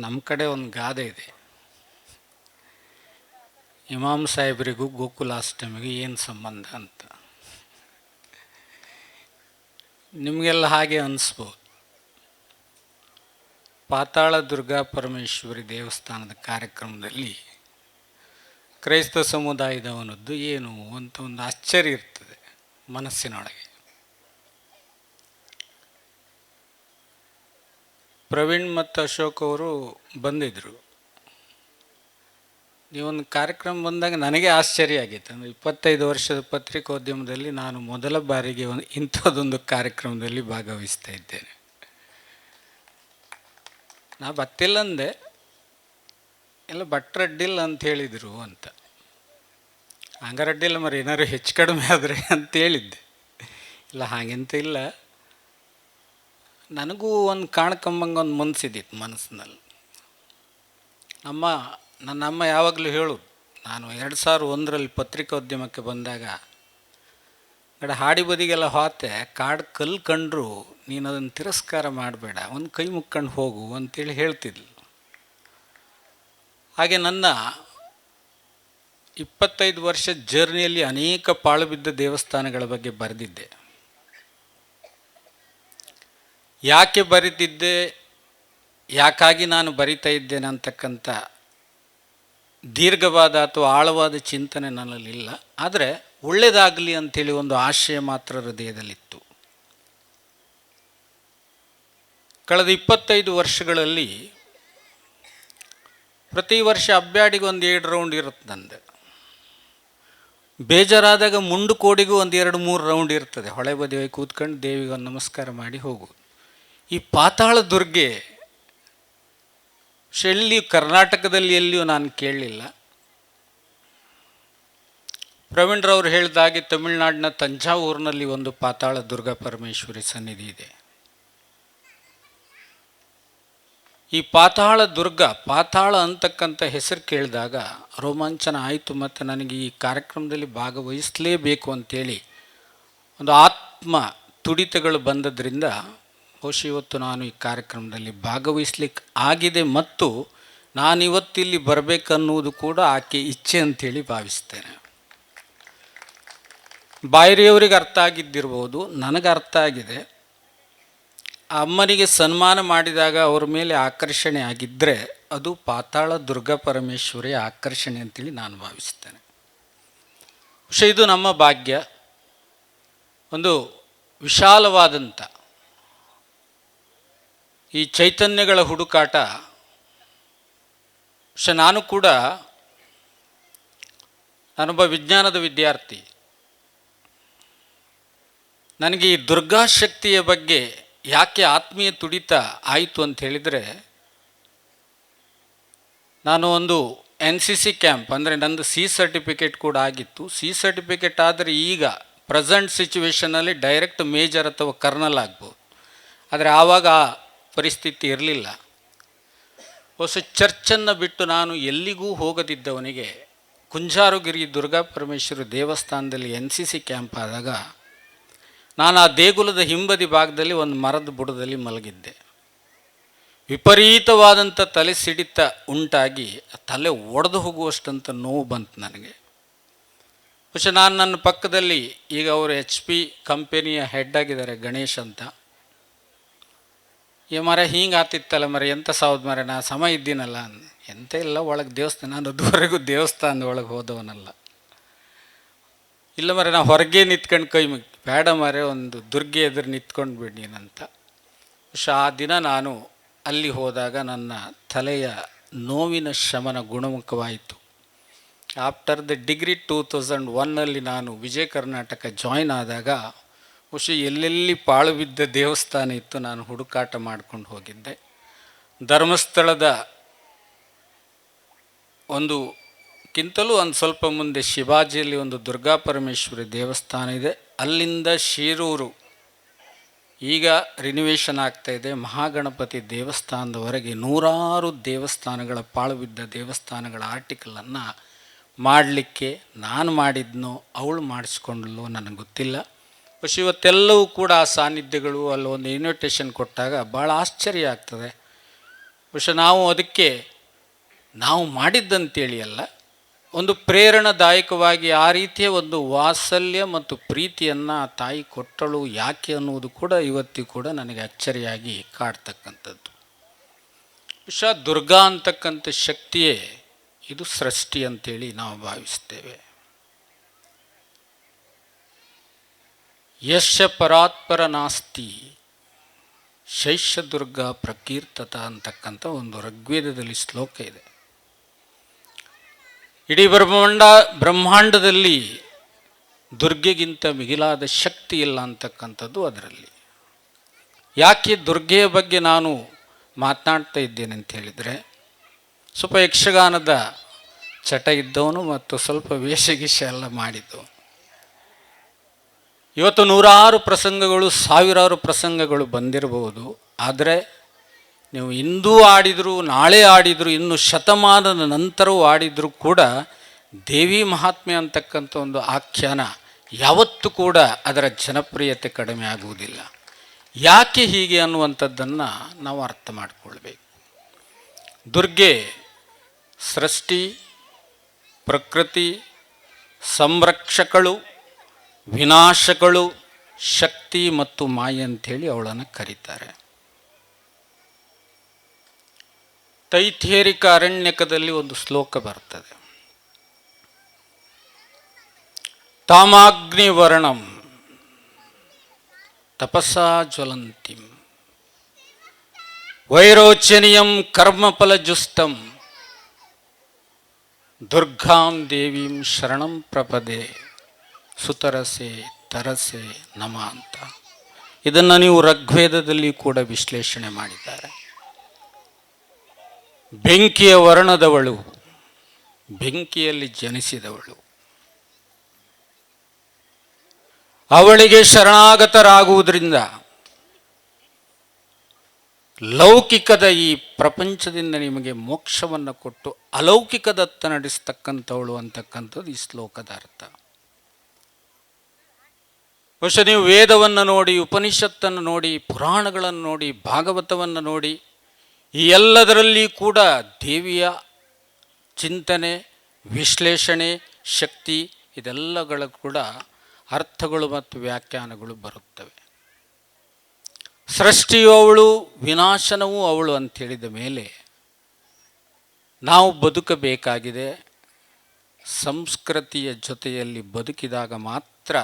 ನಮ್ಮ ಕಡೆ ಒಂದು ಗಾದೆ ಇದೆ, ಇಮಾಮ್ ಸಾಹೇಬರಿಗೂ ಗೋಕುಲಾಷ್ಟಮಿಗೂ ಏನು ಸಂಬಂಧ ಅಂತ. ನಿಮಗೆಲ್ಲ ಹಾಗೆ ಅನಿಸ್ಬೋದು. ಪಾತಾಳ ದುರ್ಗಾ ಪರಮೇಶ್ವರಿ ದೇವಸ್ಥಾನದ ಕಾರ್ಯಕ್ರಮದಲ್ಲಿ ಕ್ರೈಸ್ತ ಸಮುದಾಯದವನದ್ದು ಏನು ಅಂತ ಒಂದು ಆಶ್ಚರ್ಯ ಇರ್ತದೆ ಮನಸ್ಸಿನೊಳಗೆ. ಪ್ರವೀಣ್ ಮತ್ತು ಅಶೋಕ್ ಅವರು ಬಂದಿದ್ದರು. ನೀವೊಂದು ಕಾರ್ಯಕ್ರಮ ಬಂದಾಗ ನನಗೆ ಆಶ್ಚರ್ಯ ಆಗಿತ್ತು. ಅಂದರೆ 25 ವರ್ಷದ ಪತ್ರಿಕೋದ್ಯಮದಲ್ಲಿ ನಾನು ಮೊದಲ ಬಾರಿಗೆ ಇಂಥದ್ದೊಂದು ಕಾರ್ಯಕ್ರಮದಲ್ಲಿ ಭಾಗವಹಿಸ್ತಾ ಇದ್ದೇನೆ. ನಾ ಬತ್ತಿಲ್ಲಂದೆ, ಎಲ್ಲ ಭಟ್ರಡ್ಡಿಲ್ಲ ಅಂತ ಹೇಳಿದರು ಅಂತ. ಹಂಗಾರಡ್ಡಿಲ್ಲ ಮರಿ ಏನಾದ್ರು ಹೆಚ್ಚು ಕಡಿಮೆ ಆದರೆ ಅಂತ ಹೇಳಿದ್ದೆ. ಇಲ್ಲ ಹಾಗೆಂತ ಇಲ್ಲ, ನನಗೂ ಒಂದು ಕಾಣ್ಕಂಬಂಗೆ ಒಂದು ಮನಸ್ಸಿದ್ದಿತ್ತು ಮನಸ್ಸಿನಲ್ಲಿ. ನನ್ನಮ್ಮ ಯಾವಾಗಲೂ ಹೇಳೋದು, ನಾನು 2001ರಲ್ಲಿ ಪತ್ರಿಕೋದ್ಯಮಕ್ಕೆ ಬಂದಾಗ ಹಾಡಿ ಬದಿಗೆಲ್ಲ ಹೋತೆ, ಕಾಡು ಕಲ್ಲು ಕಂಡ್ರು ನೀನು ಅದನ್ನು ತಿರಸ್ಕಾರ ಮಾಡಬೇಡ, ಒಂದು ಕೈ ಮುಕ್ಕೊಂಡು ಹೋಗು ಅಂತೇಳಿ ಹೇಳ್ತಿದ್ಲು. ಹಾಗೆ ನನ್ನ 25 ವರ್ಷದ ಜರ್ನಿಯಲ್ಲಿ ಅನೇಕ ಪಾಳು ಬಿದ್ದ ದೇವಸ್ಥಾನಗಳ ಬಗ್ಗೆ ಬರೆದಿದ್ದೆ. ಯಾಕೆ ಬರೀತಿದ್ದೆ, ಯಾಕಾಗಿ ನಾನು ಬರಿತಾ ಇದ್ದೇನೆ ಅಂತಕ್ಕಂಥ ದೀರ್ಘವಾದ ಅಥವಾ ಆಳವಾದ ಚಿಂತನೆ ನನ್ನಲ್ಲಿಲ್ಲ. ಆದರೆ ಒಳ್ಳೆಯದಾಗಲಿ ಅಂಥೇಳಿ ಒಂದು ಆಶಯ ಮಾತ್ರ ಹೃದಯದಲ್ಲಿತ್ತು. ಕಳೆದ 25 ವರ್ಷಗಳಲ್ಲಿ ಪ್ರತಿ ವರ್ಷ ಹಬ್ಬ್ಯಾಡಿಗೆ ಒಂದು 2 ರೌಂಡ್ ಇರುತ್ತೆ ನಂದು. ಬೇಜಾರಾದಾಗ ಮುಂಡು ಕೋಡಿಗೂ ಒಂದು 2-3 ರೌಂಡ್ ಇರ್ತದೆ. ಹೊಳೆ ಬದಿ ಹೋಗಿ ಕೂತ್ಕೊಂಡು ದೇವಿಗೆ ಒಂದು ನಮಸ್ಕಾರ ಮಾಡಿ ಹೋಗೋದು. ಈ ಪಾತಾಳ ದುರ್ಗೆ ಎಲ್ಲಿ ಕರ್ನಾಟಕದಲ್ಲಿ ಎಲ್ಲಿಯೂ ನಾನು ಕೇಳಲಿಲ್ಲ. ಪ್ರವೀಣ್ರವರು ಹೇಳಿದಾಗೆ ತಮಿಳುನಾಡಿನ ತಂಜಾವೂರಿನಲ್ಲಿ ಒಂದು ಪಾತಾಳ ದುರ್ಗಾ ಪರಮೇಶ್ವರಿ ಸನ್ನಿಧಿ ಇದೆ. ಈ ಪಾತಾಳ ಅಂತಕ್ಕಂಥ ಹೆಸರು ಕೇಳಿದಾಗ ರೋಮಾಂಚನ ಆಯಿತು. ಮತ್ತು ನನಗೆ ಈ ಕಾರ್ಯಕ್ರಮದಲ್ಲಿ ಭಾಗವಹಿಸಲೇಬೇಕು ಅಂಥೇಳಿ ಒಂದು ಆತ್ಮ ತುಡಿತಗಳು ಬಂದದ್ರಿಂದ ಬಹುಶಃ ಇವತ್ತು ನಾನು ಈ ಕಾರ್ಯಕ್ರಮದಲ್ಲಿ ಭಾಗವಹಿಸ್ಲಿಕ್ಕೆ ಆಗಿದೆ. ಮತ್ತು ನಾನಿವತ್ತಿಲ್ಲಿ ಬರಬೇಕನ್ನುವುದು ಕೂಡ ಆಕೆ ಇಚ್ಛೆ ಅಂಥೇಳಿ ಭಾವಿಸ್ತೇನೆ. ಬಾಯಿರಿಯವರಿಗೆ ಅರ್ಥ ಆಗಿದ್ದಿರ್ಬೋದು, ನನಗೆ ಅರ್ಥ ಆಗಿದೆ. ಆ ಅಮ್ಮನಿಗೆ ಸನ್ಮಾನ ಮಾಡಿದಾಗ ಅವ್ರ ಮೇಲೆ ಆಕರ್ಷಣೆ ಆಗಿದ್ದರೆ ಅದು ಪಾತಾಳ ದುರ್ಗಾ ಪರಮೇಶ್ವರಿಯ ಆಕರ್ಷಣೆ ಅಂತೇಳಿ ನಾನು ಭಾವಿಸ್ತೇನೆ. ಬಹುಶಃ ಇದು ನಮ್ಮ ಭಾಗ್ಯ. ಒಂದು ವಿಶಾಲವಾದಂಥ ಈ ಚೈತನ್ಯಗಳ ಹುಡುಕಾಟ. ನಾನೊಬ್ಬ ವಿಜ್ಞಾನದ ವಿದ್ಯಾರ್ಥಿ. ನನಗೆ ಈ ದುರ್ಗಾಶಕ್ತಿಯ ಬಗ್ಗೆ ಯಾಕೆ ಆತ್ಮೀಯ ತುಡಿತ ಆಯಿತು ಅಂತ ಹೇಳಿದರೆ, ನಾನು ಒಂದು NCC ಕ್ಯಾಂಪ್, ಅಂದರೆ ನಂದು C ಸರ್ಟಿಫಿಕೇಟ್ ಕೂಡ ಆಗಿತ್ತು. C ಸರ್ಟಿಫಿಕೇಟ್ ಆದರೆ ಈಗ ಪ್ರೆಸೆಂಟ್ ಸಿಚುವೇಷನಲ್ಲಿ ಡೈರೆಕ್ಟ್ ಮೇಜರ್ ಅಥವಾ ಕರ್ನಲ್ ಆಗ್ಬೋದು. ಆದರೆ ಆವಾಗ ಪರಿಸ್ಥಿತಿ ಇರಲಿಲ್ಲ. ಹೊಸ ಚರ್ಚನ್ನು ಬಿಟ್ಟು ನಾನು ಎಲ್ಲಿಗೂ ಹೋಗದಿದ್ದವನಿಗೆ ಕುಂಜಾರುಗಿರಿ ದುರ್ಗಾ ಪರಮೇಶ್ವರಿ ದೇವಸ್ಥಾನದಲ್ಲಿ NCC ಕ್ಯಾಂಪ್ ಆದಾಗ ನಾನು ಆ ದೇಗುಲದ ಹಿಂಬದಿ ಭಾಗದಲ್ಲಿ ಒಂದು ಮರದ ಬುಡದಲ್ಲಿ ಮಲಗಿದ್ದೆ. ವಿಪರೀತವಾದಂಥ ತಲೆ ಸಿಡಿತ ಉಂಟಾಗಿ ತಲೆ ಒಡೆದು ಹೋಗುವಷ್ಟಂತ ನೋವು ಬಂತು ನನಗೆ. ಬಹುಶಃ ನಾನು ನನ್ನ ಪಕ್ಕದಲ್ಲಿ, ಈಗ ಅವರು HP ಕಂಪೆನಿಯ ಹೆಡ್ ಆಗಿದ್ದಾರೆ ಗಣೇಶ್ ಅಂತ, ಮರ ಹಿಂಗೆ ಆತಿತ್ತಲ್ಲ ಮರ, ಎಂಥ ಸಾವ್ದು ಮರ, ನಾ ಸಮ ಇದ್ದೀನಲ್ಲ, ಎಂತ ಇಲ್ಲ ಒಳಗೆ ದೇವಸ್ಥಾನ, ನಾನು ಅದುವರೆಗೂ ದೇವಸ್ಥಾನದ ಒಳಗೆ ಹೋದವನಲ್ಲ. ಇಲ್ಲ ಮರೆ, ನಾ ಹೊರಗೆ ನಿಂತ್ಕೊಂಡು ಕೈ ಬೇಡ ಮರೆ, ಒಂದು ದುರ್ಗೆ ಎದುರು ನಿಂತ್ಕೊಂಡು ಬಿಡೀನಂತ. ಬಹುಶಃ ಆ ದಿನ ನಾನು ಅಲ್ಲಿ ಹೋದಾಗ ನನ್ನ ತಲೆಯ ನೋವಿನ ಶಮನ ಗುಣಮುಖವಾಯಿತು. ಆಫ್ಟರ್ ದ ಡಿಗ್ರಿ 2001ನಲ್ಲಿ ನಾನು ವಿಜಯ ಕರ್ನಾಟಕ ಜಾಯ್ನ್ ಆದಾಗ ಬಹುಶಃ ಎಲ್ಲೆಲ್ಲಿ ಪಾಳು ಬಿದ್ದ ದೇವಸ್ಥಾನ ಇತ್ತು ನಾನು ಹುಡುಕಾಟ ಮಾಡ್ಕೊಂಡು ಹೋಗಿದ್ದೆ. ಧರ್ಮಸ್ಥಳದ ಕಿಂತಲೂ ಒಂದು ಸ್ವಲ್ಪ ಮುಂದೆ ಶಿವಾಜಿಯಲ್ಲಿ ಒಂದು ದುರ್ಗಾ ಪರಮೇಶ್ವರಿ ದೇವಸ್ಥಾನ ಇದೆ. ಅಲ್ಲಿಂದ ಶಿರೂರು, ಈಗ ರಿನಿವೇಷನ್ ಆಗ್ತಾಯಿದೆ, ಮಹಾಗಣಪತಿ ದೇವಸ್ಥಾನದವರೆಗೆ ನೂರಾರು ದೇವಸ್ಥಾನಗಳ ಪಾಳು ಬಿದ್ದ ದೇವಸ್ಥಾನಗಳ ಆರ್ಟಿಕಲನ್ನು ಮಾಡಲಿಕ್ಕೆ ನಾನು ಮಾಡಿದ್ನೋ ಅವಳು ಮಾಡಿಸ್ಕೊಂಡ್ಲೋ ನನಗೆ ಗೊತ್ತಿಲ್ಲ. പക്ഷെ ಇವತ್ತೆಲ್ಲವೂ ಕೂಡ ಆ ಸಾನ್ನಿಧ್ಯಗಳು ಅಲ್ಲೊಂದು ಇನ್ವಿಟೇಷನ್ ಕೊಟ್ಟಾಗ ಭಾಳ ಆಶ್ಚರ್ಯ ಆಗ್ತದೆ. ಬಹುಶಃ ನಾವು ಅದಕ್ಕೆ ನಾವು ಮಾಡಿದ್ದಂತೇಳಿ ಅಲ್ಲ, ಒಂದು ಪ್ರೇರಣಾದಾಯಕವಾಗಿ ಆ ರೀತಿಯ ಒಂದು ವಾತ್ಸಲ್ಯ ಮತ್ತು ಪ್ರೀತಿಯನ್ನು ಆ ತಾಯಿ ಕೊಟ್ಟಳು ಯಾಕೆ ಅನ್ನುವುದು ಕೂಡ ಇವತ್ತಿಗೂ ಕೂಡ ನನಗೆ ಅಚ್ಚರಿಯಾಗಿ ಕಾಡ್ತಕ್ಕಂಥದ್ದು. ಬಹುಶಃ ದುರ್ಗಾ ಅಂತಕ್ಕಂಥ ಶಕ್ತಿಯೇ ಇದು ಸೃಷ್ಟಿ ಅಂತೇಳಿ ನಾವು ಭಾವಿಸ್ತೇವೆ. ಯಶ ಪರಾತ್ಪರ ನಾಸ್ತಿ ಶೈಷ್ಯ ದುರ್ಗಾ ಪ್ರಕೀರ್ತತ ಅಂತಕ್ಕಂಥ ಒಂದು ಋಗ್ವೇದದಲ್ಲಿ ಶ್ಲೋಕ ಇದೆ. ಇಡೀ ಬ್ರಹ್ಮಾಂಡದಲ್ಲಿ ದುರ್ಗೆಗಿಂತ ಮಿಗಿಲಾದ ಶಕ್ತಿ ಇಲ್ಲ ಅಂತಕ್ಕಂಥದ್ದು ಅದರಲ್ಲಿ. ಯಾಕೆ ದುರ್ಗೆಯ ಬಗ್ಗೆ ನಾನು ಮಾತನಾಡ್ತಾ ಇದ್ದೇನೆ ಅಂತ ಹೇಳಿದರೆ, ಸ್ವಲ್ಪ ಯಕ್ಷಗಾನದ ಚಟ ಇದ್ದವನು ಮತ್ತು ಸ್ವಲ್ಪ ವೇಷಗೀಷ ಎಲ್ಲ ಮಾಡಿದ್ದು. ಇವತ್ತು ನೂರಾರು ಪ್ರಸಂಗಗಳು, ಸಾವಿರಾರು ಪ್ರಸಂಗಗಳು ಬಂದಿರಬಹುದು. ಆದರೆ ನೀವು ಇಂದು ಆಡಿದರೂ, ನಾಳೆ ಆಡಿದರೂ, ಇನ್ನು ಶತಮಾನದ ನಂತರವೂ ಆಡಿದರೂ ಕೂಡ ದೇವಿ ಮಹಾತ್ಮೆ ಅಂತಕ್ಕಂಥ ಒಂದು ಆಖ್ಯಾನ ಯಾವತ್ತೂ ಕೂಡ ಅದರ ಜನಪ್ರಿಯತೆ ಕಡಿಮೆ ಆಗುವುದಿಲ್ಲ. ಯಾಕೆ ಹೀಗೆ ಅನ್ನುವಂಥದ್ದನ್ನು ನಾವು ಅರ್ಥ ಮಾಡಿಕೊಳ್ಬೇಕು. ದುರ್ಗೆ ಸೃಷ್ಟಿ, ಪ್ರಕೃತಿ, ಸಂರಕ್ಷಕಳು, ವಿನಾಶಗಳು, ಶಕ್ತಿ ಮತ್ತು ಮಾಯೆ ಅಂಥೇಳಿ ಅವಳನ್ನು ಕರೀತಾರೆ. ತೈಥೇರಿಕ ಅರಣ್ಯಕದಲ್ಲಿ ಒಂದು ಶ್ಲೋಕ ಬರ್ತದೆ. ತಾಮಾಗ್ನಿವರ್ಣಂ ತಪಸಾ ಜ್ವಲಂತಿಂ ವೈರೋಚನಿಯಂ ಕರ್ಮಫಲಜುಷ್ಟಂ ದುರ್ಗಾಂ ದೇವೀಂ ಶರಣಂ ಪ್ರಪದೆ ಸುತರಸೆ ತರಸೆ ನಮ ಅಂತ. ಇದನ್ನು ನೀವು ಋಗ್ವೇದದಲ್ಲಿ ಕೂಡ ವಿಶ್ಲೇಷಣೆ ಮಾಡಿದ್ದಾರೆ. ಬೆಂಕಿಯ ವರ್ಣದವಳು, ಬೆಂಕಿಯಲ್ಲಿ ಜನಿಸಿದವಳು, ಅವಳಿಗೆ ಶರಣಾಗತರಾಗುವುದರಿಂದ ಲೌಕಿಕದ ಈ ಪ್ರಪಂಚದಿಂದ ನಿಮಗೆ ಮೋಕ್ಷವನ್ನು ಕೊಟ್ಟು ಅಲೌಕಿಕದತ್ತ ನಡೆಸ್ತಕ್ಕಂಥವಳು ಅಂತಕ್ಕಂಥದ್ದು ಈ ಶ್ಲೋಕದ ಅರ್ಥ. ಬಹುಶಃ ನೀವು ವೇದವನ್ನು ನೋಡಿ, ಉಪನಿಷತ್ತನ್ನು ನೋಡಿ, ಪುರಾಣಗಳನ್ನು ನೋಡಿ, ಭಾಗವತವನ್ನು ನೋಡಿ, ಈ ಎಲ್ಲದರಲ್ಲಿ ಕೂಡ ದೇವಿಯ ಚಿಂತನೆ, ವಿಶ್ಲೇಷಣೆ, ಶಕ್ತಿ ಇದೆಲ್ಲಗಳ ಕೂಡ ಅರ್ಥಗಳು ಮತ್ತು ವ್ಯಾಖ್ಯಾನಗಳು ಬರುತ್ತವೆ. ಸೃಷ್ಟಿಯು ಅವಳು, ವಿನಾಶನವೂ ಅವಳು ಅಂಥೇಳಿದ ಮೇಲೆ ನಾವು ಬದುಕಬೇಕಾಗಿದೆ. ಸಂಸ್ಕೃತಿಯ ಜೊತೆಯಲ್ಲಿ ಬದುಕಿದಾಗ ಮಾತ್ರ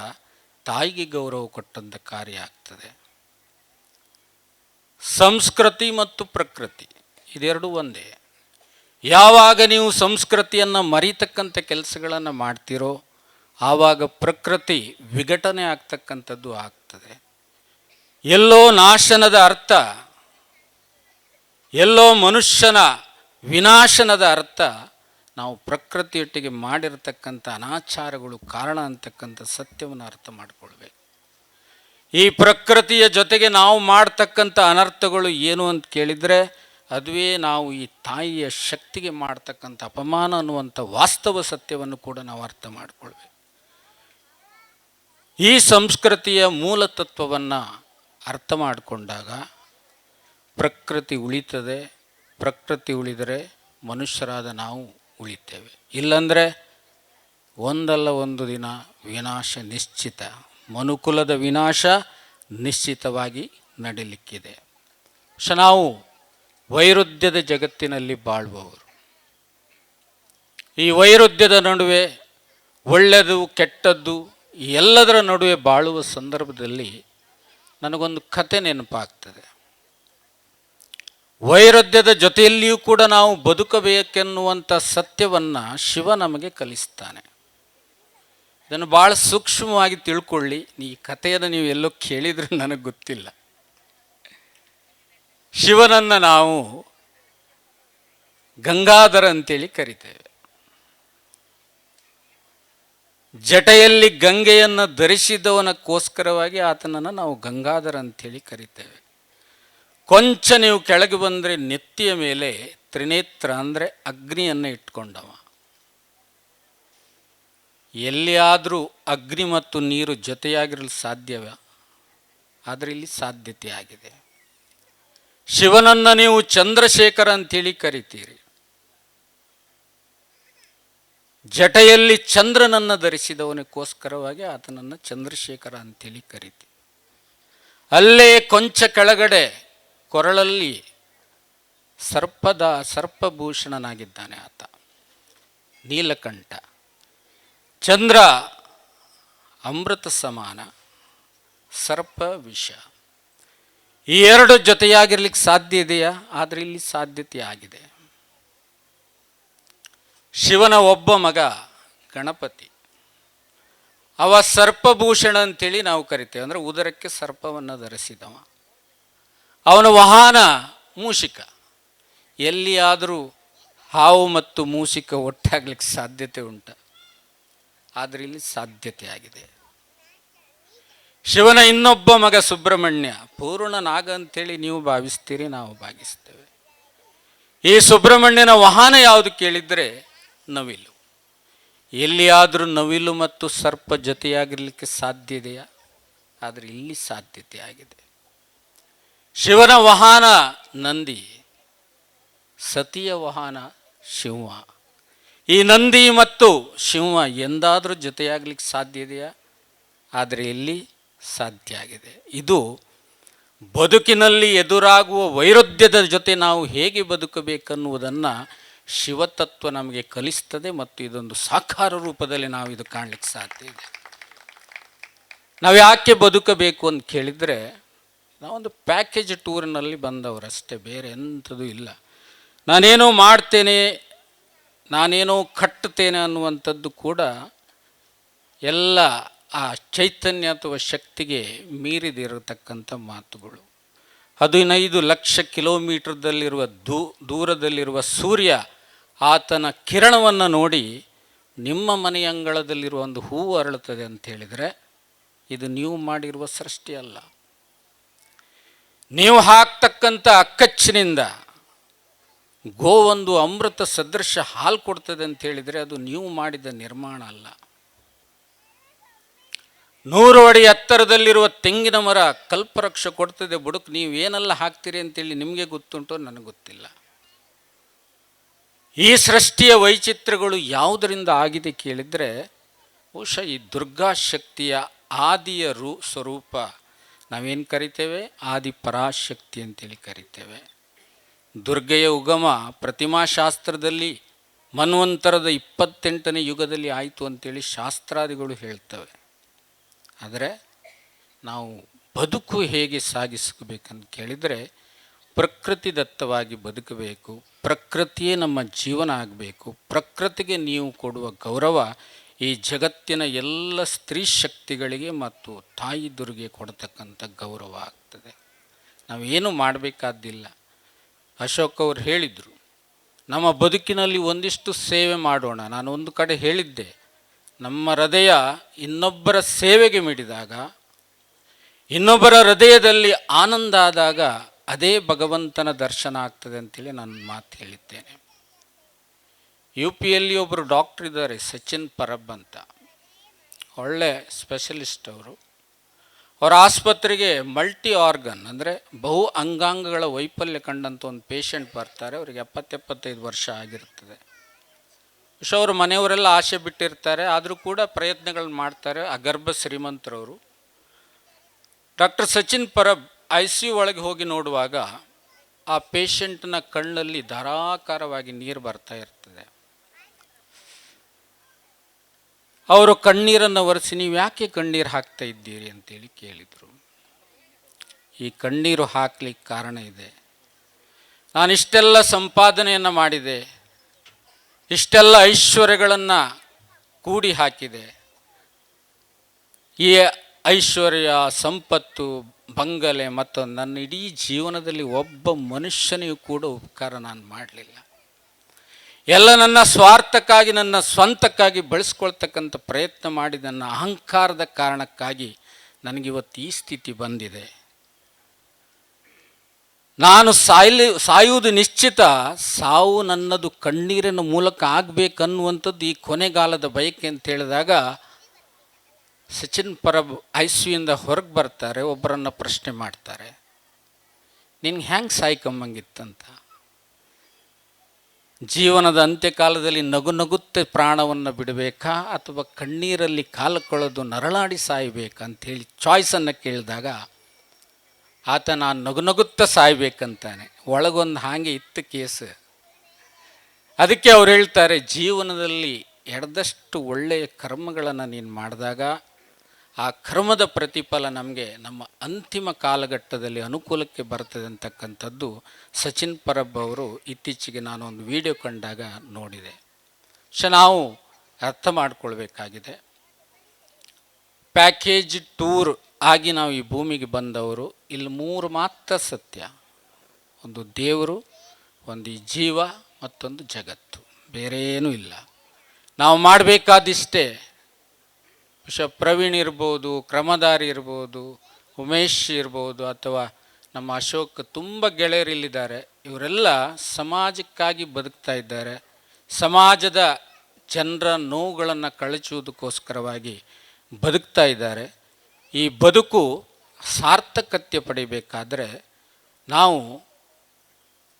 ತಾಯಿಗೆ ಗೌರವ ಕೊಟ್ಟಂಥ ಕಾರ್ಯ ಆಗ್ತದೆ. ಸಂಸ್ಕೃತಿ ಮತ್ತು ಪ್ರಕೃತಿ ಇದೆರಡೂ ಒಂದೇ. ಯಾವಾಗ ನೀವು ಸಂಸ್ಕೃತಿಯನ್ನು ಮರೀತಕ್ಕಂಥ ಕೆಲಸಗಳನ್ನು ಮಾಡ್ತೀರೋ ಆವಾಗ ಪ್ರಕೃತಿ ವಿಘಟನೆ ಆಗ್ತಕ್ಕಂಥದ್ದು ಆಗ್ತದೆ. ಎಲ್ಲೋ ನಾಶನದ ಅರ್ಥ, ಎಲ್ಲೋ ಮನುಷ್ಯನ ವಿನಾಶನದ ಅರ್ಥ ನಾವು ಪ್ರಕೃತಿಯೊಟ್ಟಿಗೆ ಮಾಡಿರತಕ್ಕಂಥ ಅನಾಚಾರಗಳು ಕಾರಣ ಅಂತಕ್ಕಂಥ ಸತ್ಯವನ್ನು ಅರ್ಥ ಮಾಡಿಕೊಳ್ಬೇಕು. ಈ ಪ್ರಕೃತಿಯ ಜೊತೆಗೆ ನಾವು ಮಾಡ್ತಕ್ಕಂಥ ಅನರ್ಥಗಳು ಏನು ಅಂತ ಕೇಳಿದರೆ ಅದುವೇ ನಾವು ಈ ತಾಯಿಯ ಶಕ್ತಿಗೆ ಮಾಡ್ತಕ್ಕಂಥ ಅಪಮಾನ ಅನ್ನುವಂಥ ವಾಸ್ತವ ಸತ್ಯವನ್ನು ಕೂಡ ನಾವು ಅರ್ಥ ಮಾಡಿಕೊಳ್ಬೇಕು. ಈ ಸಂಸ್ಕೃತಿಯ ಮೂಲ ತತ್ವವನ್ನು ಅರ್ಥ ಮಾಡಿಕೊಂಡಾಗ ಪ್ರಕೃತಿ ಉಳಿತದೆ. ಪ್ರಕೃತಿ ಉಳಿದರೆ ಮನುಷ್ಯರಾದ ನಾವು ಉಳಿತೇವೆ. ಇಲ್ಲಂದರೆ ಒಂದಲ್ಲ ಒಂದು ದಿನ ವಿನಾಶ ನಿಶ್ಚಿತ. ಮನುಕುಲದ ವಿನಾಶ ನಿಶ್ಚಿತವಾಗಿ ನಡೀಲಿಕ್ಕಿದೆ. ನಾವು ವೈರುಧ್ಯದ ಜಗತ್ತಿನಲ್ಲಿ ಬಾಳುವವರು. ಈ ವೈರುಧ್ಯದ ನಡುವೆ ಒಳ್ಳೆಯದು ಕೆಟ್ಟದ್ದು ಎಲ್ಲದರ ನಡುವೆ ಬಾಳುವ ಸಂದರ್ಭದಲ್ಲಿ ನನಗೊಂದು ಕತೆ ನೆನಪಾಗ್ತದೆ. ವೈರುಧ್ಯದ ಜೊತೆಯಲ್ಲಿಯೂ ಕೂಡ ನಾವು ಬದುಕಬೇಕೆನ್ನುವಂಥ ಸತ್ಯವನ್ನು ಶಿವ ನಮಗೆ ಕಲಿಸ್ತಾನೆ. ಇದನ್ನು ಭಾಳ ಸೂಕ್ಷ್ಮವಾಗಿ ತಿಳ್ಕೊಳ್ಳಿ. ಈ ಕಥೆಯನ್ನು ನೀವು ಎಲ್ಲೋ ಕೇಳಿದ್ರೆ ನನಗೆ ಗೊತ್ತಿಲ್ಲ. ಶಿವನನ್ನು ನಾವು ಗಂಗಾಧರ ಅಂತೇಳಿ ಕರಿತೇವೆ. ಜಟೆಯಲ್ಲಿ ಗಂಗೆಯನ್ನು ಧರಿಸಿದವನಕ್ಕೋಸ್ಕರವಾಗಿ ಆತನನ್ನು ನಾವು ಗಂಗಾಧರ ಅಂಥೇಳಿ ಕರಿತೇವೆ. ಕೊಂಚ ನೀವು ಕೆಳಗೆ ಬಂದರೆ ನೆತ್ತಿಯ ಮೇಲೆ ತ್ರಿನೇತ್ರ ಅಂದರೆ ಅಗ್ನಿಯನ್ನು ಇಟ್ಕೊಂಡವ. ಎಲ್ಲಿಯಾದರೂ ಅಗ್ನಿ ಮತ್ತು ನೀರು ಜೊತೆಯಾಗಿರಲು ಸಾಧ್ಯವೇ? ಆದರೆ ಇಲ್ಲಿ ಸಾಧ್ಯತೆ ಆಗಿದೆ. ಶಿವನನ್ನು ನೀವು ಚಂದ್ರಶೇಖರ ಅಂತೇಳಿ ಕರಿತೀರಿ. ಜಟೆಯಲ್ಲಿ ಚಂದ್ರನನ್ನು ಧರಿಸಿದವನಿಗೋಸ್ಕರವಾಗಿ ಆತನನ್ನು ಚಂದ್ರಶೇಖರ ಅಂತೇಳಿ ಕರಿತೀವಿ. ಅಲ್ಲೇ ಕೊಂಚ ಕೆಳಗಡೆ ಕೊರಳಲ್ಲಿ ಸರ್ಪಭೂಷಣನಾಗಿದ್ದಾನೆ ಆತ, ನೀಲಕಂಠ. ಚಂದ್ರ ಅಮೃತ ಸಮಾನ, ಸರ್ಪ ವಿಷ. ಈ ಎರಡು ಜೊತೆಯಾಗಿರ್ಲಿಕ್ಕೆ ಸಾಧ್ಯ ಇದೆಯಾ? ಆದರೆ ಇಲ್ಲಿ ಸಾಧ್ಯತೆ ಆಗಿದೆ. ಶಿವನ ಒಬ್ಬ ಮಗ ಗಣಪತಿ, ಅವ ಸರ್ಪಭೂಷಣ ಅಂತೇಳಿ ನಾವು ಕರಿತೇವೆ. ಅಂದರೆ ಉದರಕ್ಕೆ ಸರ್ಪವನ್ನು ಧರಿಸಿದವ. ಅವನ ವಾಹನ ಮೂಷಿಕ. ಎಲ್ಲಿಯಾದರೂ ಹಾವು ಮತ್ತು ಮೂಷಿಕ ಒಟ್ಟಾಗ್ಲಿಕ್ಕೆ ಸಾಧ್ಯತೆ ಉಂಟ? ಆದರೆ ಇಲ್ಲಿ ಸಾಧ್ಯತೆ ಆಗಿದೆ. ಶಿವನ ಇನ್ನೊಬ್ಬ ಮಗ ಸುಬ್ರಹ್ಮಣ್ಯ, ಪೂರ್ಣ ನಾಗ ಅಂತೇಳಿ ನೀವು ಭಾವಿಸ್ತೀರಿ, ನಾವು ಭಾವಿಸ್ತೇವೆ. ಈ ಸುಬ್ರಹ್ಮಣ್ಯನ ವಾಹನ ಯಾವುದು ಕೇಳಿದರೆ ನವಿಲು. ಎಲ್ಲಿಯಾದರೂ ನವಿಲು ಮತ್ತು ಸರ್ಪ ಜೊತೆಯಾಗಿರಲಿಕ್ಕೆ ಸಾಧ್ಯ ಇದೆಯಾ? ಆದರೆ ಇಲ್ಲಿ ಸಾಧ್ಯತೆ ಆಗಿದೆ. ಶಿವನ ವಾಹನ ನಂದಿ, ಸತಿಯ ವಾಹನ ಶಿವ. ಈ ನಂದಿ ಮತ್ತು ಶಿವ ಎಂದಾದರೂ ಜೊತೆಯಾಗಲಿಕ್ಕೆ ಸಾಧ್ಯ ಇದೆಯಾ? ಆದರೆ ಇಲ್ಲಿ ಸಾಧ್ಯ ಆಗಿದೆ. ಇದು ಬದುಕಿನಲ್ಲಿ ಎದುರಾಗುವ ವೈರುಧ್ಯದ ಜೊತೆ ನಾವು ಹೇಗೆ ಬದುಕಬೇಕನ್ನುವುದನ್ನು ಶಿವತತ್ವ ನಮಗೆ ಕಲಿಸ್ತದೆ. ಮತ್ತು ಇದೊಂದು ಸಾಕಾರ ರೂಪದಲ್ಲಿ ನಾವು ಇದು ಕಾಣಲಿಕ್ಕೆ ಸಾಧ್ಯ ಇದೆ. ನಾವು ಯಾಕೆ ಬದುಕಬೇಕು ಅಂತ ಕೇಳಿದರೆ, ನಾವೊಂದು ಪ್ಯಾಕೇಜ್ ಟೂರಿನಲ್ಲಿ ಬಂದವರಷ್ಟೇ, ಬೇರೆ ಎಂಥದ್ದು ಇಲ್ಲ. ನಾನೇನೋ ಮಾಡ್ತೇನೆ, ನಾನೇನೋ ಕಟ್ಟುತ್ತೇನೆ ಅನ್ನುವಂಥದ್ದು ಕೂಡ ಎಲ್ಲ ಆ ಚೈತನ್ಯ ಅಥವಾ ಶಕ್ತಿಗೆ ಮೀರಿದಿರತಕ್ಕಂಥ ಮಾತುಗಳು. 15 ಲಕ್ಷ ಕಿಲೋಮೀಟರ್ದಲ್ಲಿರುವ ದೂರದಲ್ಲಿರುವ ಸೂರ್ಯ ಆತನ ಕಿರಣವನ್ನು ನೋಡಿ ನಿಮ್ಮ ಮನೆಯ ಅಂಗಳದಲ್ಲಿರುವ ಒಂದು ಹೂವು ಅರಳುತ್ತದೆ ಅಂತ ಹೇಳಿದರೆ ಇದು ನೀವು ಮಾಡಿರುವ ಸೃಷ್ಟಿ ಅಲ್ಲ. ನೀವು ಹಾಕ್ತಕ್ಕಂಥ ಅಕ್ಕಚ್ಚಿನಿಂದ ಗೋವೊಂದು ಅಮೃತ ಸದೃಶ ಹಾಲು ಕೊಡ್ತದೆ ಅಂತ ಹೇಳಿದರೆ ಅದು ನೀವು ಮಾಡಿದ ನಿರ್ಮಾಣ ಅಲ್ಲ. 100 ಅಡಿ ಎತ್ತರದಲ್ಲಿರುವ ತೆಂಗಿನ ಮರ ಕಲ್ಪವೃಕ್ಷ ಕೊಡ್ತದೆ ಬುಡಕ್ಕೆ, ನೀವು ಏನೆಲ್ಲ ಹಾಕ್ತೀರಿ ಅಂತೇಳಿ ನಿಮಗೆ ಗೊತ್ತುಂಟೋ ನನಗೆ ಗೊತ್ತಿಲ್ಲ. ಈ ಸೃಷ್ಟಿಯ ವೈಚಿತ್ರ್ಯಗಳು ಯಾವುದರಿಂದ ಆಗಿದೆ ಕೇಳಿದರೆ ಬಹುಶಃ ಈ ದುರ್ಗಾಶಕ್ತಿಯ ಆದಿಯ ಸ್ವರೂಪ ನಾವೇನು ಕರಿತೇವೆ, ಆದಿ ಪರಾಶಕ್ತಿ ಅಂತೇಳಿ ಕರಿತೇವೆ. ದುರ್ಗೆಯ ಉಗಮ ಪ್ರತಿಮಾಶಾಸ್ತ್ರದಲ್ಲಿ ಮನ್ವಂತರದ 28ನೇ ಯುಗದಲ್ಲಿ ಆಯಿತು ಅಂತೇಳಿ ಶಾಸ್ತ್ರಾದಿಗಳು ಹೇಳ್ತವೆ. ಆದರೆ ನಾವು ಬದುಕು ಹೇಗೆ ಸಾಗಿಸಬೇಕಂತ ಕೇಳಿದರೆ ಪ್ರಕೃತಿದತ್ತವಾಗಿ ಬದುಕಬೇಕು. ಪ್ರಕೃತಿಯೇ ನಮ್ಮ ಜೀವನ ಆಗಬೇಕು. ಪ್ರಕೃತಿಗೆ ನೀವು ಕೊಡುವ ಗೌರವ ಈ ಜಗತ್ತಿನ ಎಲ್ಲ ಸ್ತ್ರೀ ಶಕ್ತಿಗಳಿಗೆ ಮತ್ತು ತಾಯಿ ದುರ್ಗೆ ಕೊಡತಕ್ಕಂಥ ಗೌರವ ಆಗ್ತದೆ. ನಾವೇನು ಮಾಡಬೇಕಾದ್ದಿಲ್ಲ. ಅಶೋಕ್ ಅವರು ಹೇಳಿದರು, ನಮ್ಮ ಬದುಕಿನಲ್ಲಿ ಒಂದಿಷ್ಟು ಸೇವೆ ಮಾಡೋಣ. ನಾನು ಒಂದು ಕಡೆ ಹೇಳಿದ್ದೆ, ನಮ್ಮ ಹೃದಯ ಇನ್ನೊಬ್ಬರ ಸೇವೆಗೆ ಮಿಡಿದಾಗ, ಇನ್ನೊಬ್ಬರ ಹೃದಯದಲ್ಲಿ ಆನಂದ ಆದಾಗ ಅದೇ ಭಗವಂತನ ದರ್ಶನ ಆಗ್ತದೆ ಅಂತೇಳಿ ನಾನು ಮಾತು ಹೇಳಿದ್ದೇನೆ. UPಯಲ್ಲಿ ಒಬ್ಬರು ಡಾಕ್ಟ್ರ್ ಇದ್ದಾರೆ, ಸಚಿನ್ ಪರಬ್ ಅಂತ, ಒಳ್ಳೆ ಸ್ಪೆಷಲಿಸ್ಟ್ ಅವರು. ಅವರ ಆಸ್ಪತ್ರೆಗೆ ಮಲ್ಟಿ ಆರ್ಗನ್ ಅಂದರೆ ಬಹು ಅಂಗಾಂಗಗಳ ವೈಫಲ್ಯ ಕಂಡಂಥ ಒಂದು ಪೇಷಂಟ್ ಬರ್ತಾರೆ. ಅವರಿಗೆ 70-75 ವರ್ಷ ಆಗಿರ್ತದೆ. ಅವರು ಮನೆಯವರೆಲ್ಲ ಆಸೆ ಬಿಟ್ಟಿರ್ತಾರೆ, ಆದರೂ ಕೂಡ ಪ್ರಯತ್ನಗಳನ್ನ ಮಾಡ್ತಾರೆ. ಅಗರ್ಭ ಶ್ರೀಮಂತರವರು. ಡಾಕ್ಟರ್ ಸಚಿನ್ ಪರಬ್ ICU ಒಳಗೆ ಹೋಗಿ ನೋಡುವಾಗ ಆ ಪೇಷಂಟ್ನ ಕಣ್ಣಲ್ಲಿ ಧಾರಾಕಾರವಾಗಿ ನೀರು ಬರ್ತಾ ಇರ್ತದೆ. ಅವರು ಕಣ್ಣೀರನ್ನು ಒರೆಸಿ, ನೀವು ಯಾಕೆ ಕಣ್ಣೀರು ಹಾಕ್ತಾ ಇದ್ದೀರಿ ಅಂತೇಳಿ ಕೇಳಿದರು. ಈ ಕಣ್ಣೀರು ಹಾಕ್ಲಿಕ್ಕೆ ಕಾರಣ ಇದೆ. ನಾನಿಷ್ಟೆಲ್ಲ ಸಂಪಾದನೆಯನ್ನು ಮಾಡಿದೆ, ಇಷ್ಟೆಲ್ಲ ಐಶ್ವರ್ಯಗಳನ್ನು ಕೂಡಿ ಹಾಕಿದೆ. ಈ ಐಶ್ವರ್ಯ, ಸಂಪತ್ತು, ಬಂಗಲೆ ಮತ್ತು ನನ್ನ ಇಡೀ ಜೀವನದಲ್ಲಿ ಒಬ್ಬ ಮನುಷ್ಯನಿಗೂ ಕೂಡ ಉಪಕಾರ ನಾನು ಮಾಡಲಿಲ್ಲ. ಎಲ್ಲ ನನ್ನ ಸ್ವಾರ್ಥಕ್ಕಾಗಿ, ನನ್ನ ಸ್ವಂತಕ್ಕಾಗಿ ಬಳಸ್ಕೊಳ್ತಕ್ಕಂಥ ಪ್ರಯತ್ನ ಮಾಡಿ ನನ್ನ ಅಹಂಕಾರದ ಕಾರಣಕ್ಕಾಗಿ ನನಗಿವತ್ತು ಈ ಸ್ಥಿತಿ ಬಂದಿದೆ. ನಾನು ಸಾಯುವುದು ನಿಶ್ಚಿತ. ಸಾವು ನನ್ನದು ಕಣ್ಣೀರಿನ ಮೂಲಕ ಆಗಬೇಕನ್ನುವಂಥದ್ದು ಈ ಕೊನೆಗಾಲದ ಬಯಕೆ ಅಂತ ಹೇಳಿದಾಗ ಸಚಿನ್ ಪರಬ್ ICUಯಿಂದ ಹೊರಗೆ ಬರ್ತಾರೆ. ಒಬ್ಬರನ್ನು ಪ್ರಶ್ನೆ ಮಾಡ್ತಾರೆ, ನಿನ್ಗೆ ಹ್ಯಾಂಗೆ ಸಾಯ್ಕೊಂಬಂಗಿತ್ತಂತ. ಜೀವನದ ಅಂತ್ಯಕಾಲದಲ್ಲಿ ನಗು ನಗುತ್ತೆ ಪ್ರಾಣವನ್ನು ಬಿಡಬೇಕಾ ಅಥವಾ ಕಣ್ಣೀರಲ್ಲಿ ಕಾಲು ಕೊಳೆದು ನರಳಾಡಿ ಸಾಯಬೇಕಂಥೇಳಿ ಚಾಯ್ಸನ್ನು ಕೇಳಿದಾಗ ಆತ ನಾನು ನಗು ನಗುತ್ತಾ ಸಾಯ್ಬೇಕಂತಾನೆ. ಒಳಗೊಂದು ಹಾಗೆ ಇತ್ತು ಕೇಸು. ಅದಕ್ಕೆ ಅವ್ರು ಹೇಳ್ತಾರೆ, ಜೀವನದಲ್ಲಿ ಎಡ್ದಷ್ಟು ಒಳ್ಳೆಯ ಕರ್ಮಗಳನ್ನು ನೀನು ಮಾಡಿದಾಗ ಆ ಕರ್ಮದ ಪ್ರತಿಫಲ ನಮಗೆ ನಮ್ಮ ಅಂತಿಮ ಕಾಲಘಟ್ಟದಲ್ಲಿ ಅನುಕೂಲಕ್ಕೆ ಬರ್ತದೆ ಅಂತಕ್ಕಂಥದ್ದು ಸಚಿನ್ ಪರಬ್ ಅವರು ಇತ್ತೀಚೆಗೆ ನಾನು ಒಂದು ವಿಡಿಯೋ ಕಂಡಾಗ ನೋಡಿದೆ. ನಾವು ಅರ್ಥ ಮಾಡಿಕೊಳ್ಬೇಕಾಗಿದೆ. ಪ್ಯಾಕೇಜ್ ಟೂರ್ ಆಗಿ ನಾವು ಈ ಭೂಮಿಗೆ ಬಂದವರು. ಇಲ್ಲಿ 3 ಮಾತ್ರ ಸತ್ಯ: ಒಂದು ದೇವರು, ಒಂದು ಈ ಜೀವ, ಮತ್ತೊಂದು ಜಗತ್ತು. ಬೇರೇನೂ ಇಲ್ಲ. ನಾವು ಮಾಡಬೇಕಾದಿಷ್ಟೇ. ಪ್ರವೀಣ್ ಇರ್ಬೋದು, ಕ್ರಮದಾರಿ ಇರ್ಬೋದು, ಉಮೇಶ್ ಇರ್ಬೋದು, ಅಥವಾ ನಮ್ಮ ಅಶೋಕ್, ತುಂಬ ಗೆಳೆಯರಿಲ್ಲಿದ್ದಾರೆ. ಇವರೆಲ್ಲ ಸಮಾಜಕ್ಕಾಗಿ ಬದುಕ್ತಾ ಇದ್ದಾರೆ. ಸಮಾಜದ ಜನರ ನೋವುಗಳನ್ನು ಕಳಚುವುದಕ್ಕೋಸ್ಕರವಾಗಿ ಬದುಕ್ತಾ ಇದ್ದಾರೆ. ಈ ಬದುಕು ಸಾರ್ಥಕತೆ ಪಡಿಬೇಕಾದರೆ ನಾವು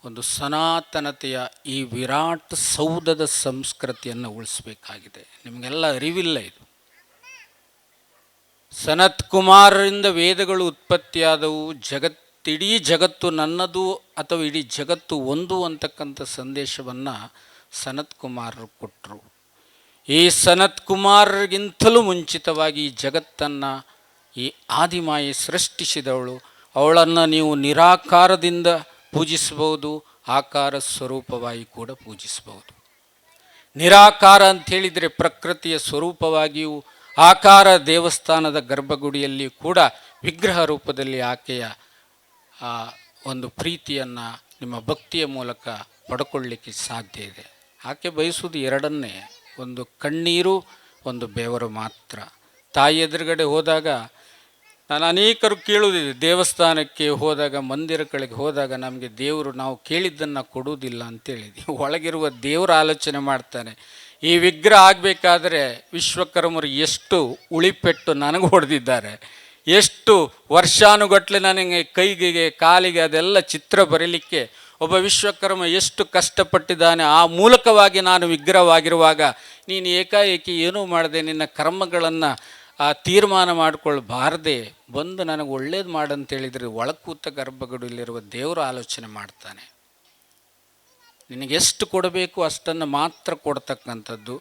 ಒಂದು ಸನಾತನತೆಯ ಈ ವಿರಾಟ್ ಸೌಧದ ಸಂಸ್ಕೃತಿಯನ್ನು ಉಳಿಸಬೇಕಾಗಿದೆ. ನಿಮಗೆಲ್ಲ ಅರಿವಿಲ್ಲ ಇದು. ಸನತ್ ಕುಮಾರರಿಂದ ವೇದಗಳು ಉತ್ಪತ್ತಿಯಾದವು. ಇಡೀ ಜಗತ್ತು ನನ್ನದು ಅಥವಾ ಇಡೀ ಜಗತ್ತು ಒಂದು ಅಂತಕ್ಕಂಥ ಸಂದೇಶವನ್ನು ಸನತ್ ಕುಮಾರರು ಕೊಟ್ಟರು. ಈ ಸನತ್ ಕುಮಾರರಿಗಿಂತಲೂ ಮುಂಚಿತವಾಗಿ ಈ ಜಗತ್ತನ್ನು ಈ ಆದಿಮಾಯಿ ಸೃಷ್ಟಿಸಿದವಳು. ಅವಳನ್ನು ನೀವು ನಿರಾಕಾರದಿಂದ ಪೂಜಿಸಬಹುದು, ಆಕಾರ ಸ್ವರೂಪವಾಗಿ ಕೂಡ ಪೂಜಿಸಬಹುದು. ನಿರಾಕಾರ ಅಂಥೇಳಿದರೆ ಪ್ರಕೃತಿಯ ಸ್ವರೂಪವಾಗಿಯೂ, ಆಕಾರ ದೇವಸ್ಥಾನದ ಗರ್ಭಗುಡಿಯಲ್ಲಿ ಕೂಡ ವಿಗ್ರಹ ರೂಪದಲ್ಲಿ ಆಕೆಯ ಒಂದು ಪ್ರೀತಿಯನ್ನು ನಿಮ್ಮ ಭಕ್ತಿಯ ಮೂಲಕ ಪಡ್ಕೊಳ್ಳಿಕ್ಕೆ ಸಾಧ್ಯ ಇದೆ. ಆಕೆ ಬಯಸುವುದು ಎರಡನ್ನೇ: ಒಂದು ಕಣ್ಣೀರು, ಒಂದು ಬೆವರು ಮಾತ್ರ. ತಾಯಿ ಎದುರುಗಡೆ ಹೋದಾಗ ನಾನು ಅನೇಕರು ಕೇಳುವುದಿದೆ, ದೇವಸ್ಥಾನಕ್ಕೆ ಹೋದಾಗ, ಮಂದಿರಗಳಿಗೆ ಹೋದಾಗ ನಮಗೆ ದೇವರು ನಾವು ಕೇಳಿದ್ದನ್ನು ಕೊಡುವುದಿಲ್ಲ ಅಂತೇಳಿದ್ವಿ. ಒಳಗಿರುವ ದೇವರ ಆಲೋಚನೆ ಮಾಡ್ತಾನೆ. ಈ ವಿಗ್ರಹ ಆಗಬೇಕಾದ್ರೆ ವಿಶ್ವಕರ್ಮರು ಎಷ್ಟು ಉಳಿಪೆಟ್ಟು ನನಗೆ ಹೊಡೆದಿದ್ದಾರೆ, ಎಷ್ಟು ವರ್ಷಾನುಗಟ್ಟಲೆ ನನಗೆ ಕೈಗೆ ಕಾಲಿಗೆ ಅದೆಲ್ಲ ಚಿತ್ರ ಬರೀಲಿಕ್ಕೆ ಒಬ್ಬ ವಿಶ್ವಕರ್ಮ ಎಷ್ಟು ಕಷ್ಟಪಟ್ಟಿದ್ದಾನೆ. ಆ ಮೂಲಕವಾಗಿ ನಾನು ವಿಗ್ರಹವಾಗಿರುವಾಗ ನೀನು ಏಕಾಏಕಿ ಏನೂ ಮಾಡದೆ ನಿನ್ನ ಕರ್ಮಗಳನ್ನು ತೀರ್ಮಾನ ಮಾಡಿಕೊಳ್ಬಾರ್ದೆ ಬಂದು ನನಗೆ ಒಳ್ಳೇದು ಮಾಡಂತೇಳಿದರೆ ಒಳಕೂತ ಗರ್ಭಗುಡಿಯಲ್ಲಿರುವ ದೇವರು ಆಲೋಚನೆ ಮಾಡ್ತಾನೆ. ನಿನಗೆಷ್ಟು ಕೊಡಬೇಕು ಅಷ್ಟನ್ನು ಮಾತ್ರ ಕೊಡ್ತಕ್ಕಂಥದ್ದು.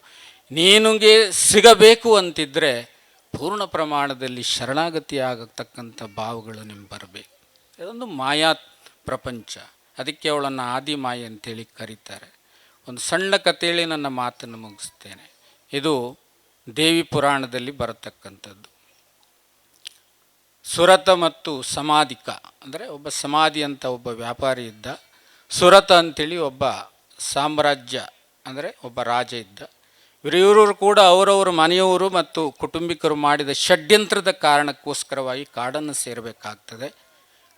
ನಿನಗೆ ಸಿಗಬೇಕು ಅಂತಿದ್ದರೆ ಪೂರ್ಣ ಪ್ರಮಾಣದಲ್ಲಿ ಶರಣಾಗತಿ ಆಗತಕ್ಕಂಥ ಭಾವಗಳು ನಿಮ್ಗೆ ಬರಬೇಕು. ಇದೊಂದು ಮಾಯಾ ಪ್ರಪಂಚ. ಅದಕ್ಕೆ ಅವಳನ್ನು ಆದಿಮಾಯಿ ಅಂತೇಳಿ ಕರೀತಾರೆ. ಒಂದು ಸಣ್ಣ ಕಥೆಯಲ್ಲಿ ನನ್ನ ಮಾತನ್ನು ಮುಗಿಸ್ತೇನೆ. ಇದು ದೇವಿ ಪುರಾಣದಲ್ಲಿ ಬರತಕ್ಕಂಥದ್ದು. ಸುರತ ಮತ್ತು ಸಮಾಧಿಕ ಅಂದರೆ ಒಬ್ಬ ಸಮಾಧಿ ಅಂತ ಒಬ್ಬ ವ್ಯಾಪಾರಿ ಇದ್ದ. ಸುರತ ಅಂಥೇಳಿ ಒಬ್ಬ ಸಾಮ್ರಾಜ್ಯ ಅಂದರೆ ಒಬ್ಬ ರಾಜ ಇದ್ದ. ಇವರು ಕೂಡ ಅವರವರು ಮನೆಯವರು ಮತ್ತು ಕುಟುಂಬಿಕರು ಮಾಡಿದ ಷಡ್ಯಂತ್ರದ ಕಾರಣಕ್ಕೋಸ್ಕರವಾಗಿ ಕಾಡನ್ನು ಸೇರಬೇಕಾಗ್ತದೆ.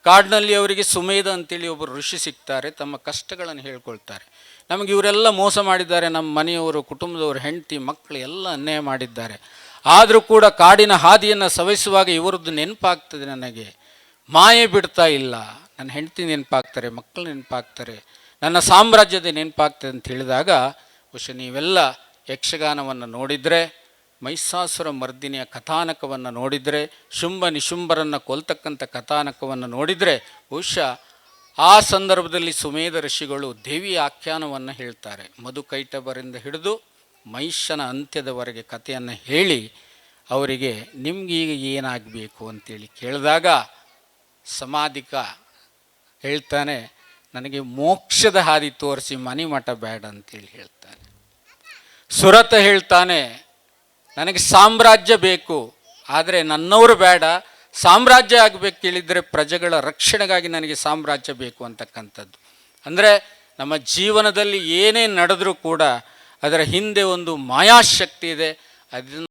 ಕಾಡಿನಲ್ಲಿ ಅವರಿಗೆ ಸುಮೇಧ ಅಂತೇಳಿ ಒಬ್ಬರು ಋಷಿ ಸಿಗ್ತಾರೆ. ತಮ್ಮ ಕಷ್ಟಗಳನ್ನು ಹೇಳ್ಕೊಳ್ತಾರೆ. ನಮಗೆ ಇವರೆಲ್ಲ ಮೋಸ ಮಾಡಿದ್ದಾರೆ, ನಮ್ಮ ಮನೆಯವರು, ಕುಟುಂಬದವರು, ಹೆಂಡತಿ, ಮಕ್ಕಳು ಎಲ್ಲ ಅನ್ಯಾಯ ಮಾಡಿದ್ದಾರೆ. ಆದರೂ ಕೂಡ ಕಾಡಿನ ಹಾದಿಯನ್ನು ಸವಿಸುವಾಗ ಇವರದ್ದು ನೆನಪಾಗ್ತದೆ. ನನಗೆ ಮಾಯೆ ಬಿಡ್ತಾ ಇಲ್ಲ. ನನ್ನ ಹೆಂಡತಿ ನೆನಪಾಗ್ತಾರೆ, ಮಕ್ಕಳು ನೆನಪಾಗ್ತಾರೆ, ನನ್ನ ಸಾಮ್ರಾಜ್ಯದ ನೆನಪಾಗ್ತದೆ ಅಂತ ಹೇಳಿದಾಗ, ಬಹುಶಃ ನೀವೆಲ್ಲ ಯಕ್ಷಗಾನವನ್ನು ನೋಡಿದರೆ, ಮೈಸಾಸುರ ಮರ್ದಿನಿಯ ಕಥಾನಕವನ್ನು ನೋಡಿದರೆ, ಶುಂಭ ನಿಶುಂಭರನ್ನು ಕೊಲ್ತಕ್ಕಂಥ ಕಥಾನಕವನ್ನು ನೋಡಿದರೆ, ಬಹುಶಃ ಆ ಸಂದರ್ಭದಲ್ಲಿ ಸುಮೇಧ ಋಷಿಗಳು ದೇವಿಯ ಆಖ್ಯಾನವನ್ನು ಹೇಳ್ತಾರೆ. ಮಧುಕೈಟಭರಿಂದ ಹಿಡಿದು ಮಹಿಷನ ಅಂತ್ಯದವರೆಗೆ ಕಥೆಯನ್ನು ಹೇಳಿ ಅವರಿಗೆ ನಿಮಗೀಗ ಏನಾಗಬೇಕು ಅಂತೇಳಿ ಕೇಳಿದಾಗ ಸಮಾಧಿಕ ಹೇಳ್ತಾನೆ, ನನಗೆ ಮೋಕ್ಷದ ಹಾದಿ ತೋರಿಸಿ ಮನೆ ಮಠ ಬೇಡ ಅಂತೇಳಿ ಹೇಳ್ತಾನೆ. ಸುರತ ಹೇಳ್ತಾನೆ, ನನಗೆ ಸಾಮ್ರಾಜ್ಯ ಬೇಕು, ಆದರೆ ನನ್ನವರು ಬೇಡ, ಸಾಮ್ರಾಜ್ಯ ಆಗಬೇಕು ಕೇಳಿದರೆ ಪ್ರಜೆಗಳ ರಕ್ಷಣೆಗಾಗಿ ನನಗೆ ಸಾಮ್ರಾಜ್ಯ ಬೇಕು ಅಂತಕ್ಕಂಥದ್ದು. ಅಂದರೆ ನಮ್ಮ ಜೀವನದಲ್ಲಿ ಏನೇ ನಡೆದರೂ ಕೂಡ ಅದರ ಹಿಂದೆ ಒಂದು ಮಾಯಾಶಕ್ತಿ ಇದೆ. ಅದನ್ನು